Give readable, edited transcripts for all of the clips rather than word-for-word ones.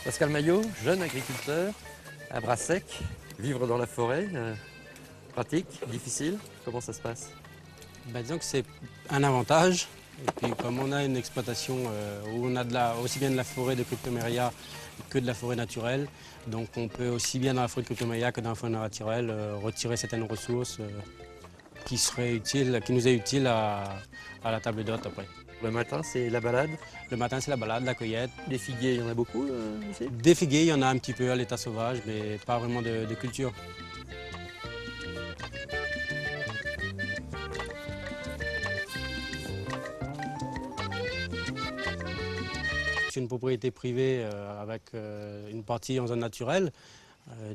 Pascal Maillot, jeune agriculteur, à Brassec, vivre dans la forêt, pratique, difficile, comment ça se passe? Disons que c'est un avantage. Et puis comme on a une exploitation où on a aussi bien de la forêt de cryptoméria que de la forêt naturelle, donc on peut aussi bien dans la forêt de cryptoméria que dans la forêt naturelle retirer certaines ressources qui nous est utile à la table d'hôte après. Le matin, c'est la balade. Le matin, c'est la balade, la cueillette. Des figuiers, il y en a beaucoup ici? Des figuiers, il y en a un petit peu à l'état sauvage, mais pas vraiment de culture. C'est une propriété privée avec une partie en zone naturelle.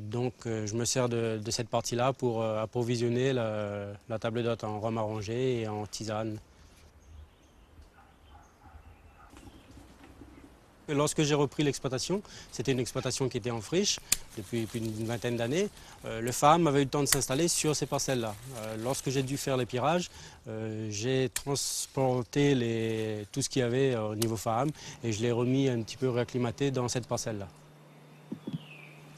Donc je me sers de cette partie-là pour approvisionner la table d'hôte en rhum arrangé et en tisane. Lorsque j'ai repris l'exploitation, c'était une exploitation qui était en friche depuis une vingtaine d'années. Le FAM avait eu le temps de s'installer sur ces parcelles-là. Lorsque j'ai dû faire les pirages, j'ai transporté tout ce qu'il y avait au niveau FAM et je l'ai remis un petit peu réacclimaté dans cette parcelle-là.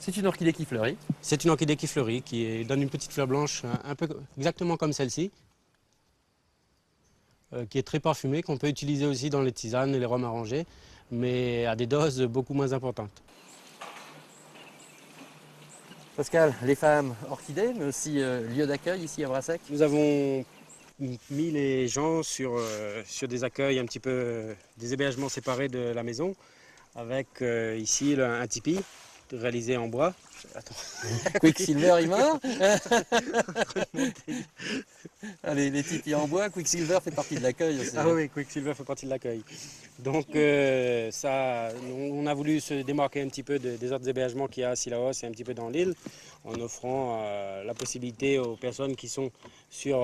C'est une orchidée qui fleurit. C'est une orchidée qui fleurit, qui donne une petite fleur blanche un peu exactement comme celle-ci, qui est très parfumée, qu'on peut utiliser aussi dans les tisanes et les rhums arrangés, mais à des doses beaucoup moins importantes. Pascal, les femmes orchidées, mais aussi lieu d'accueil ici à Brassec. Nous avons mis les gens sur des accueils un petit peu, des hébergements séparés de la maison, avec ici un tipi réalisé en bois. Attends. Quicksilver, il meurt. Allez, les tipis en bois, Quicksilver fait partie de l'accueil aussi. Ah oui, Quicksilver fait partie de l'accueil. Donc on a voulu se démarquer un petit peu des autres hébergements qu'il y a à Sillaos et un petit peu dans l'île, en offrant la possibilité aux personnes qui sont sur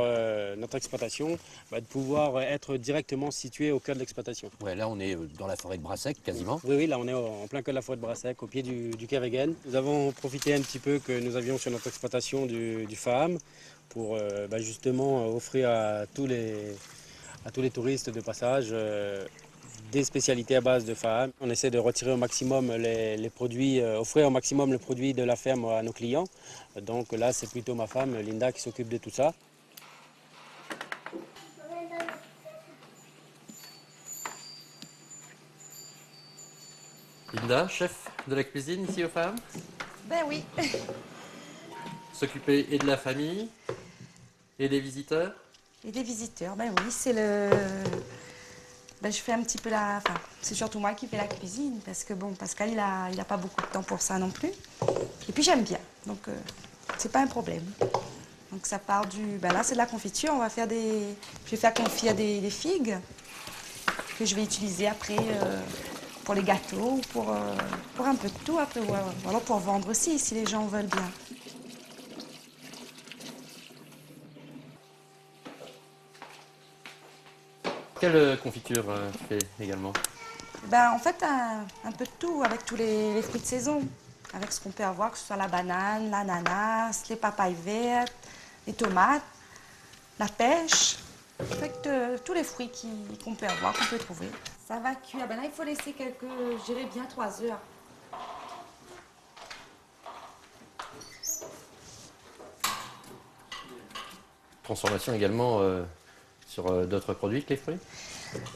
notre exploitation de pouvoir être directement situées au cœur de l'exploitation. Ouais, là on est dans la forêt de Brassec quasiment. Oui, là on est en plein cœur de la forêt de Brassec, au pied du Kervegen. Nous avons profité un petit peu que nous avions sur notre exploitation du FAM pour justement offrir à tous les touristes de passage des spécialités à base de FAM. On essaie de retirer au maximum les produits, offrir au maximum le produit de la ferme à nos clients. Donc là, c'est plutôt ma femme, Linda, qui s'occupe de tout ça. Linda, chef de la cuisine ici aux femmes. Ben oui. S'occuper et de la famille et des visiteurs. Et des visiteurs, ben oui, c'est le... Ben, je fais un petit peu la... Enfin, c'est surtout moi qui fais la cuisine, parce que bon, Pascal, il a pas beaucoup de temps pour ça non plus. Et puis j'aime bien, donc c'est pas un problème. Donc ça part du... Ben là, c'est de la confiture, on va faire des... Je vais faire confire des figues que je vais utiliser après pour les gâteaux, pour un peu de tout après, ou alors pour vendre aussi, si les gens veulent bien. Quelle confiture tu fais également? Ben, en fait, un peu de tout, avec tous les fruits de saison. Avec ce qu'on peut avoir, que ce soit la banane, l'ananas, les papayes vertes, les tomates, la pêche. En fait, tous les fruits qu'on peut avoir, qu'on peut trouver. Ça va cuire. Ben là, il faut laisser je dirais bien 3 heures. Transformation également sur d'autres produits que les fruits?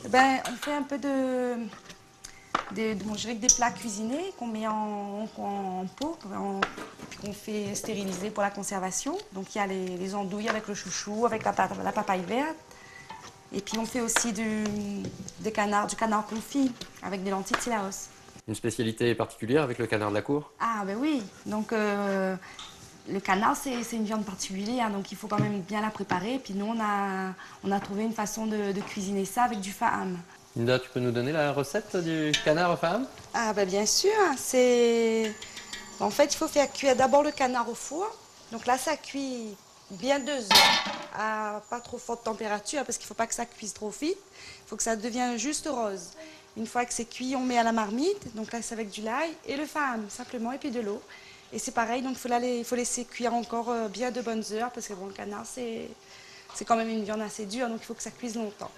Ben, on fait un peu je dirais que des plats cuisinés qu'on met en pot, puis qu'on fait stériliser pour la conservation. Donc il y a les andouilles avec le chouchou, avec la papaye verte. Et puis on fait aussi du canard confit avec des lentilles de Sillaos. Une spécialité particulière avec le canard de la cour? Ah ben oui, donc le canard c'est une viande particulière, donc il faut quand même bien la préparer. Et puis nous on a trouvé une façon de cuisiner ça avec du faham. Linda, tu peux nous donner la recette du canard aux femmes? Ah ben bien sûr, en fait il faut faire cuire d'abord le canard au four. Donc là ça cuit bien 2 heures à pas trop forte température parce qu'il ne faut pas que ça cuise trop vite. Il faut que ça devienne juste rose. Une fois que c'est cuit, on met à la marmite. Donc là c'est avec du l'ail et le faham simplement et puis de l'eau. Et c'est pareil, donc il faut laisser cuire encore bien de bonnes heures parce que bon, le canard c'est quand même une viande assez dure, donc il faut que ça cuise longtemps.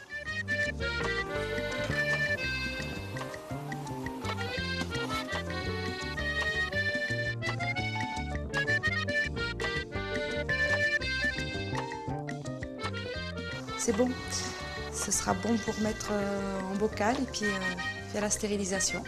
c'est bon. Ce sera bon pour mettre en bocal et puis faire la stérilisation.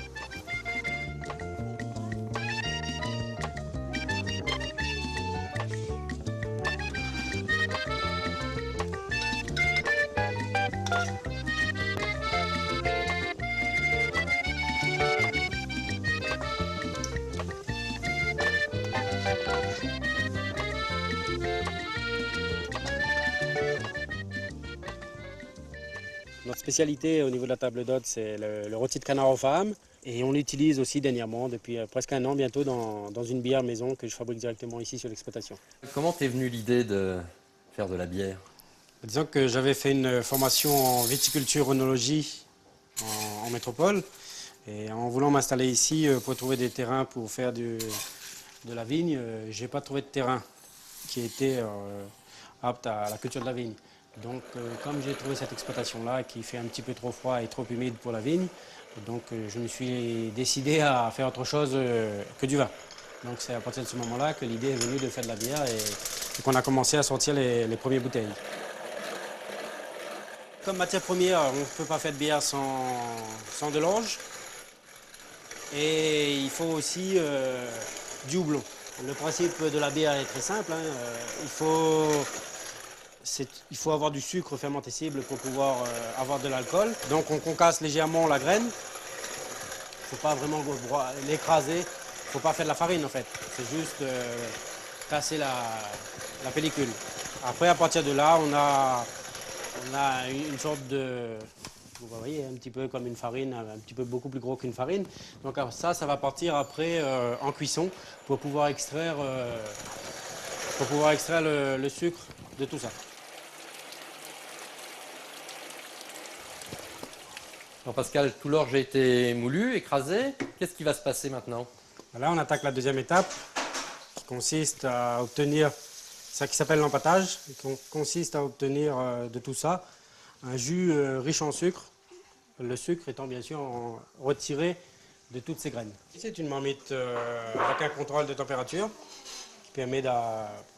Notre spécialité au niveau de la table d'hôte, c'est le rôti de canard aux femmes. Et on l'utilise aussi dernièrement, depuis presque un an bientôt, dans une bière maison que je fabrique directement ici sur l'exploitation. Comment t'es venue l'idée de faire de la bière? Disons que j'avais fait une formation en viticulture œnologie en métropole. Et en voulant m'installer ici pour trouver des terrains pour faire de la vigne, je n'ai pas trouvé de terrain qui était apte à la culture de la vigne. Donc comme j'ai trouvé cette exploitation-là qui fait un petit peu trop froid et trop humide pour la vigne, donc je me suis décidé à faire autre chose que du vin. Donc c'est à partir de ce moment-là que l'idée est venue de faire de la bière et qu'on a commencé à sortir les premières bouteilles. Comme matière première, on ne peut pas faire de bière sans de l'orge. Et il faut aussi du houblon. Le principe de la bière est très simple. Il faut avoir du sucre fermentescible pour pouvoir avoir de l'alcool. Donc on concasse légèrement la graine. Il ne faut pas vraiment l'écraser. Il ne faut pas faire de la farine en fait. C'est juste casser la pellicule. Après à partir de là, on a une sorte de... Vous voyez, un petit peu comme une farine, un petit peu beaucoup plus gros qu'une farine. Donc ça va partir après en cuisson pour pouvoir extraire le sucre de tout ça. Alors Pascal, tout l'orge a été moulu, écrasé. Qu'est-ce qui va se passer maintenant? Là, on attaque la deuxième étape qui consiste à obtenir, ça qui s'appelle l'empâtage, qui consiste à obtenir de tout ça un jus riche en sucre, le sucre étant bien sûr retiré de toutes ces graines. C'est une marmite avec un contrôle de température qui permet,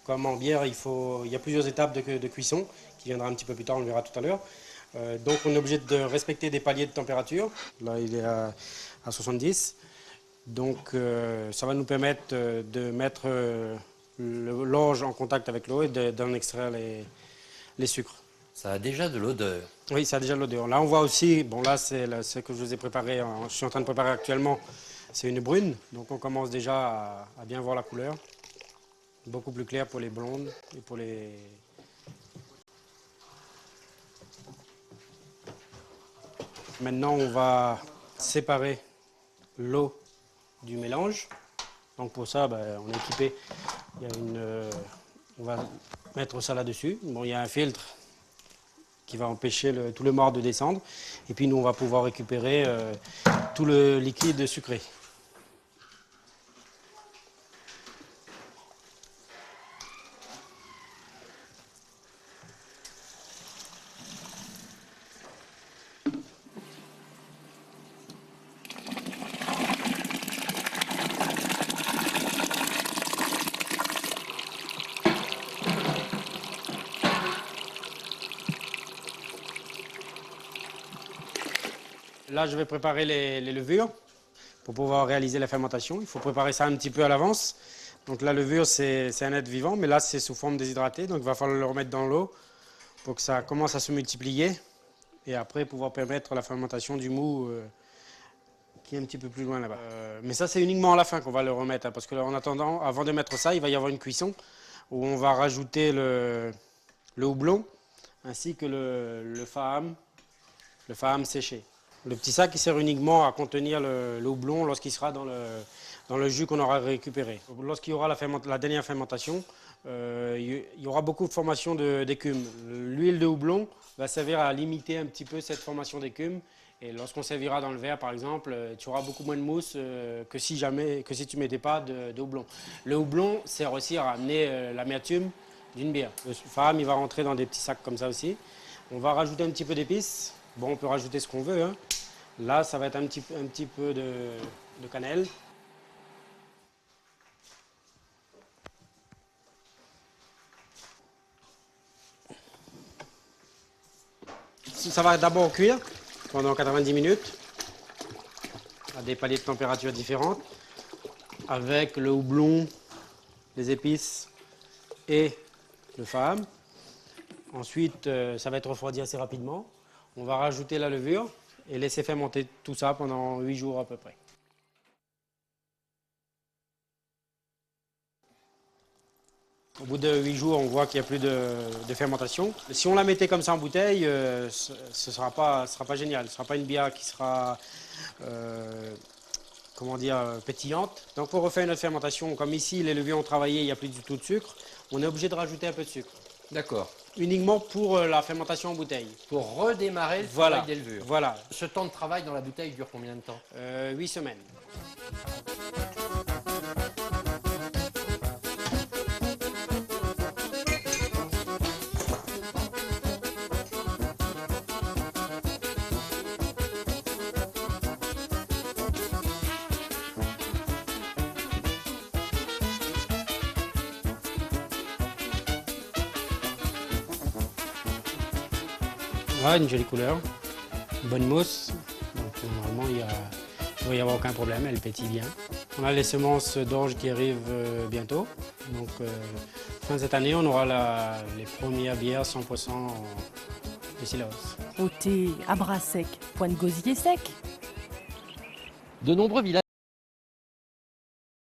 comme en bière, il y a plusieurs étapes de cuisson qui viendra un petit peu plus tard, on le verra tout à l'heure. Donc on est obligé de respecter des paliers de température. Là il est à 70. Donc ça va nous permettre de mettre l'orge en contact avec l'eau et d'en extraire les sucres. Ça a déjà de l'odeur. Oui, ça a déjà de l'odeur. Là on voit aussi, bon là c'est ce que je vous ai préparé, je suis en train de préparer actuellement, c'est une brune. Donc on commence déjà à bien voir la couleur. Beaucoup plus clair pour les blondes et pour les... Maintenant, on va séparer l'eau du mélange. Donc pour ça, on est équipé. On va mettre ça là-dessus. Bon, il y a un filtre qui va empêcher tout le marc de descendre. Et puis nous, on va pouvoir récupérer tout le liquide sucré. Là, je vais préparer les levures pour pouvoir réaliser la fermentation. Il faut préparer ça un petit peu à l'avance. Donc la levure, c'est un être vivant, mais là, c'est sous forme déshydratée. Donc il va falloir le remettre dans l'eau pour que ça commence à se multiplier. Et après, pouvoir permettre la fermentation du mou qui est un petit peu plus loin là-bas. Mais ça, c'est uniquement à la fin qu'on va le remettre. Hein, parce qu'en attendant, avant de mettre ça, il va y avoir une cuisson où on va rajouter le houblon ainsi que le faham séché. Le petit sac qui sert uniquement à contenir le houblon lorsqu'il sera dans le jus qu'on aura récupéré. Lorsqu'il y aura la dernière fermentation, il y aura beaucoup de formation d'écume. L'huile de houblon va servir à limiter un petit peu cette formation d'écume. Et lorsqu'on servira dans le verre, par exemple, tu auras beaucoup moins de mousse que si tu ne mettais pas de houblon. Le houblon sert aussi à amener l'amertume d'une bière. Le faham, il va rentrer dans des petits sacs comme ça aussi. On va rajouter un petit peu d'épices. Bon, on peut rajouter ce qu'on veut. Hein. Là, ça va être un petit peu de cannelle. ça va d'abord cuire pendant 90 minutes à des paliers de température différentes avec le houblon, les épices et le faham. Ensuite, ça va être refroidi assez rapidement. On va rajouter la levure et laisser fermenter tout ça pendant 8 jours à peu près. Au bout de 8 jours, on voit qu'il n'y a plus de fermentation. Si on la mettait comme ça en bouteille, ce ne sera pas génial. Ce ne sera pas une bière qui sera pétillante. Donc pour refaire notre fermentation, comme ici les levures ont travaillé, il n'y a plus du tout de sucre, on est obligé de rajouter un peu de sucre. D'accord. Uniquement pour la fermentation en bouteille. Pour redémarrer le travail des levures. Voilà. Ce temps de travail dans la bouteille dure combien de temps? 8 semaines. Voilà, une jolie couleur, une bonne mousse. Donc normalement, il ne devrait y avoir aucun problème, elle pétille bien. On a les semences d'orge qui arrivent bientôt. Donc fin de cette année, on aura les premières bières 100% de Sillaos. Au thé à bras sec, point de gosier sec. De nombreux villages